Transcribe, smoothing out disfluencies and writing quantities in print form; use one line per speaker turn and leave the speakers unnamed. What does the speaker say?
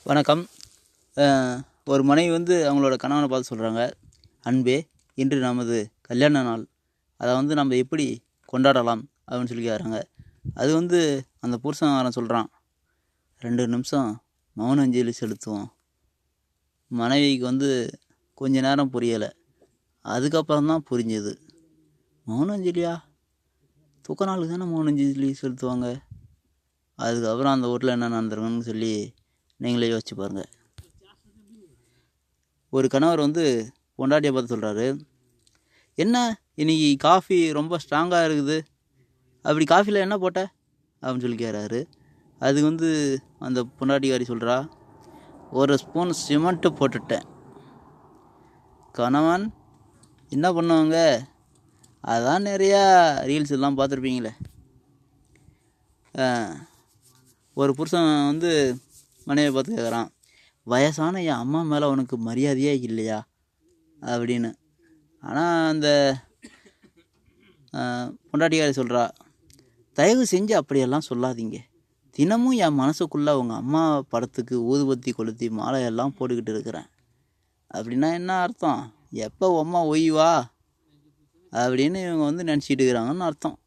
வணக்கம். ஒரு மனைவி வந்து அவங்களோட கணவனை பார்த்து சொல்கிறாங்க, அன்பே இன்று நமது கல்யாண நாள், அதை வந்து நம்ம எப்படி கொண்டாடலாம் அப்படின்னு சொல்லி கேட்குறாங்க. அது வந்து அந்த புருஷன்காரன் சொல்கிறான், 2 நிமிஷம் மௌன அஞ்சலி செலுத்துவோம். மனைவிக்கு வந்து கொஞ்ச நேரம் புரியலை, அதுக்கப்புறம் தான் புரிஞ்சுது. மௌன அஞ்சலியா? தூக்க நாளுக்கு தானே மௌன அஞ்சலி செலுத்துவாங்க. அதுக்கப்புறம் அந்த வீட்டில் என்ன நடந்திருக்குன்னு சொல்லி நீங்களே யோசிச்சு பாருங்கள். ஒரு கணவர் வந்து பொண்டாட்டியை பார்த்து சொல்கிறாரு, என்ன இன்னைக்கு காஃபி ரொம்ப ஸ்ட்ராங்காக இருக்குது, அப்படி காஃபியில் என்ன போட்ட அப்படின்னு சொல்லி கேட்குறாரு. அதுக்கு வந்து அந்த பொண்டாட்டிக்காரி சொல்கிறா, 1 ஸ்பூன் சிமெண்ட்டு போட்டுட்டேன். கணவன் என்ன பண்ணுவாங்க, அதான் நிறையா ரீல்ஸ் எல்லாம் பார்த்துருப்பீங்களே. ஒரு புருஷன் வந்து மனைவியை பார்த்து கேட்குறான், வயசான என் அம்மா மேலே உனக்கு மரியாதையே இல்லையா அப்படின்னு. ஆனால் அந்த பொண்டாட்டிக்காரி சொல்கிறா, தயவு செஞ்சு அப்படியெல்லாம் சொல்லாதீங்க. தினமும் என் மனசுக்குள்ளே உங்கள் அம்மா படத்துக்கு ஊதுபத்தி கொளுத்தி மாலையெல்லாம் போட்டுக்கிட்டு இருக்கிறேன். அப்படின்னா என்ன அர்த்தம், எப்போ அம்மா ஒய்வா அப்படின்னு இவங்க வந்து நினச்சிட்டு இருக்கிறாங்கன்னு அர்த்தம்.